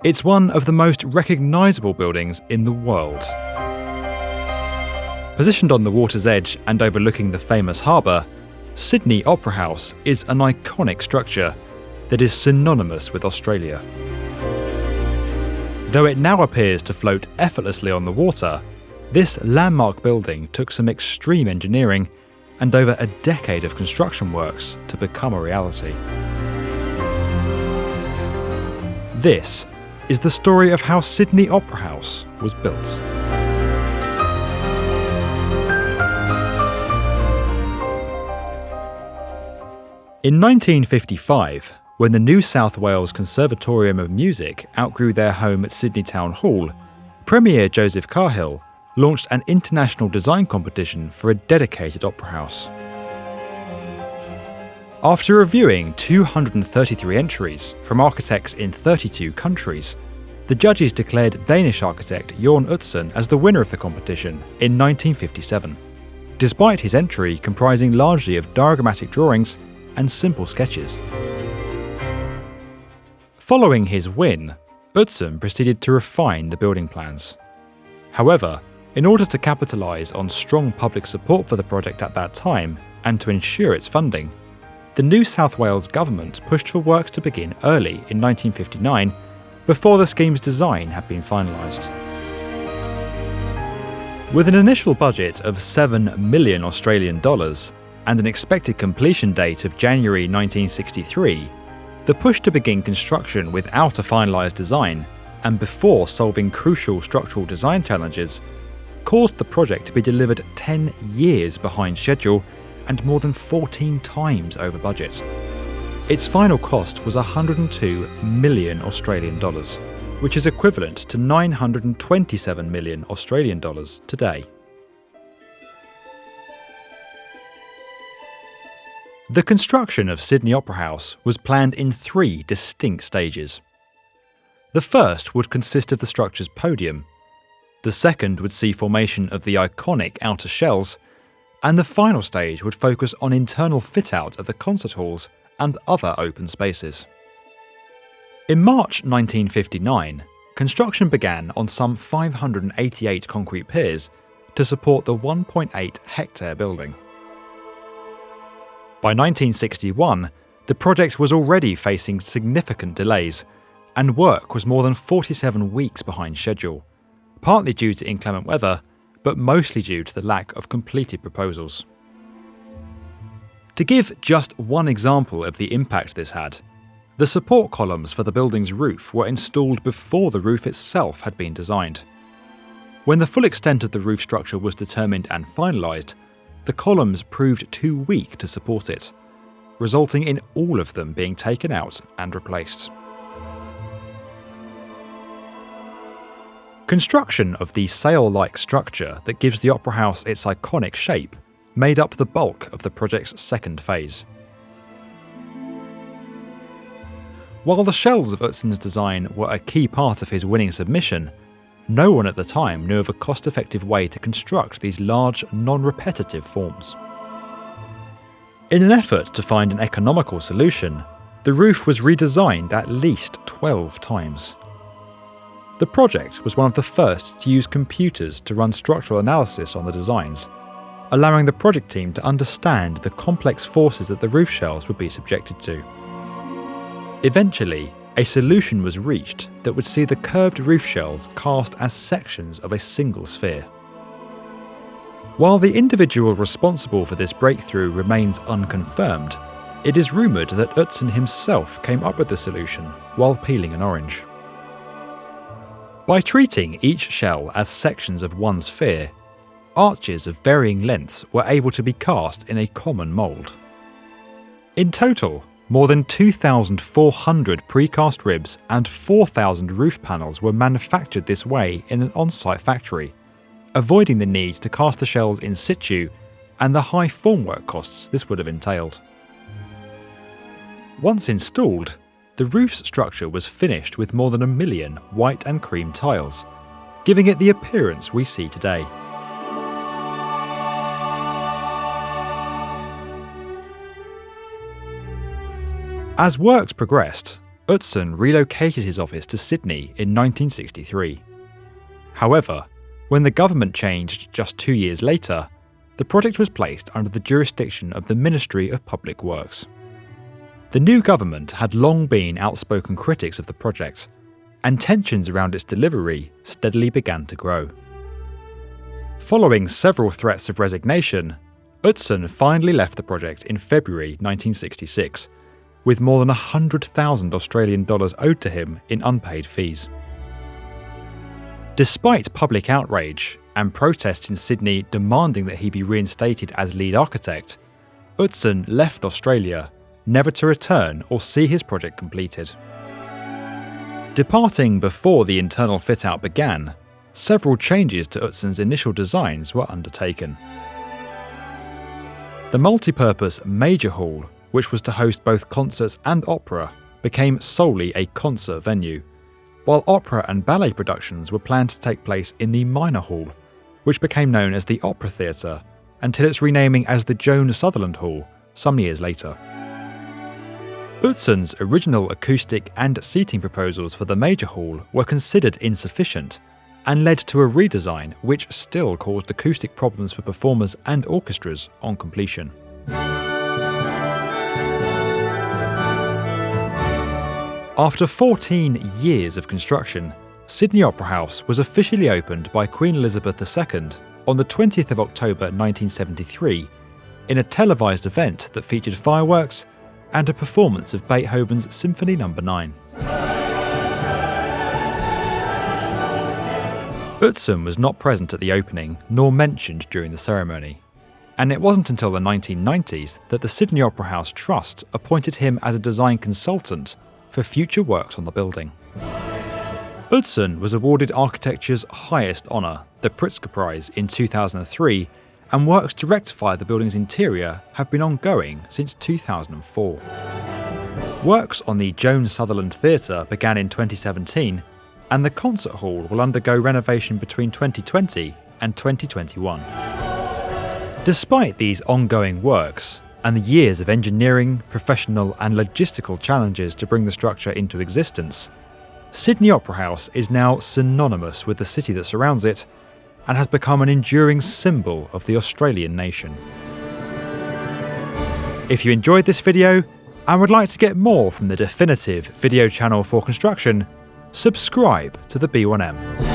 It's one of the most recognisable buildings in the world. Positioned on the water's edge and overlooking the famous harbour, Sydney Opera House is an iconic structure that is synonymous with Australia. Though it now appears to float effortlessly on the water, this landmark building took some extreme engineering and over a decade of construction works to become a reality. This is the story of how Sydney Opera House was built. In 1955, when the New South Wales Conservatorium of Music outgrew their home at Sydney Town Hall, Premier Joseph Cahill launched an international design competition for a dedicated opera house. After reviewing 233 entries from architects in 32 countries, the judges declared Danish architect Jorn Utzon as the winner of the competition in 1957, despite his entry comprising largely of diagrammatic drawings and simple sketches. Following his win, Utzon proceeded to refine the building plans. However, in order to capitalise on strong public support for the project at that time and to ensure its funding, the New South Wales government pushed for works to begin early in 1959 before the scheme's design had been finalised. With an initial budget of $7 million Australian dollars and an expected completion date of January 1963, the push to begin construction without a finalised design and before solving crucial structural design challenges caused the project to be delivered 10 years behind schedule and more than 14 times over budget. Its final cost was 102 million Australian dollars, which is equivalent to 927 million Australian dollars today. The construction of Sydney Opera House was planned in 3 distinct stages. The first would consist of the structure's podium, the second would see formation of the iconic outer shells, and the final stage would focus on internal fit-out of the concert halls and other open spaces. In March 1959, construction began on some 588 concrete piers to support the 1.8-hectare building. By 1961, the project was already facing significant delays, and work was more than 47 weeks behind schedule, partly due to inclement weather, but mostly due to the lack of completed proposals. To give just one example of the impact this had, the support columns for the building's roof were installed before the roof itself had been designed. When the full extent of the roof structure was determined and finalised, the columns proved too weak to support it, resulting in all of them being taken out and replaced. Construction of the sail-like structure that gives the Opera House its iconic shape made up the bulk of the project's second phase. While the shells of Utzon's design were a key part of his winning submission, no one at the time knew of a cost-effective way to construct these large, non-repetitive forms. In an effort to find an economical solution, the roof was redesigned at least 12 times. The project was one of the first to use computers to run structural analysis on the designs, allowing the project team to understand the complex forces that the roof shells would be subjected to. Eventually, a solution was reached that would see the curved roof shells cast as sections of a single sphere. While the individual responsible for this breakthrough remains unconfirmed, it is rumoured that Utzon himself came up with the solution while peeling an orange. By treating each shell as sections of one sphere, arches of varying lengths were able to be cast in a common mould. In total, more than 2,400 precast ribs and 4,000 roof panels were manufactured this way in an on-site factory, avoiding the need to cast the shells in situ and the high formwork costs this would have entailed. Once installed, the roof's structure was finished with more than 1 million white and cream tiles, giving it the appearance we see today. As works progressed, Utzon relocated his office to Sydney in 1963. However, when the government changed just 2 years later, the project was placed under the jurisdiction of the Ministry of Public Works. The new government had long been outspoken critics of the project, and tensions around its delivery steadily began to grow. Following several threats of resignation, Utzon finally left the project in February 1966, with more than 100,000 Australian dollars owed to him in unpaid fees. Despite public outrage and protests in Sydney demanding that he be reinstated as lead architect, Utzon left Australia, never to return or see his project completed. Departing before the internal fit-out began, several changes to Utzon's initial designs were undertaken. The multi-purpose Major Hall, which was to host both concerts and opera, became solely a concert venue, while opera and ballet productions were planned to take place in the Minor Hall, which became known as the Opera Theatre, until its renaming as the Joan Sutherland Hall some years later. Utzon's original acoustic and seating proposals for the Major Hall were considered insufficient and led to a redesign which still caused acoustic problems for performers and orchestras on completion. After 14 years of construction, Sydney Opera House was officially opened by Queen Elizabeth II on the 20th of October 1973 in a televised event that featured fireworks and a performance of Beethoven's Symphony No. 9. Utzon was not present at the opening nor mentioned during the ceremony, and it wasn't until the 1990s that the Sydney Opera House Trust appointed him as a design consultant for future works on the building. Utzon was awarded architecture's highest honour, the Pritzker Prize, in 2003, and works to rectify the building's interior have been ongoing since 2004. Works on the Joan Sutherland Theatre began in 2017, and the concert hall will undergo renovation between 2020 and 2021. Despite these ongoing works, and the years of engineering, professional and logistical challenges to bring the structure into existence, Sydney Opera House is now synonymous with the city that surrounds it and has become an enduring symbol of the Australian nation. If you enjoyed this video and would like to get more from the definitive video channel for construction, subscribe to the B1M.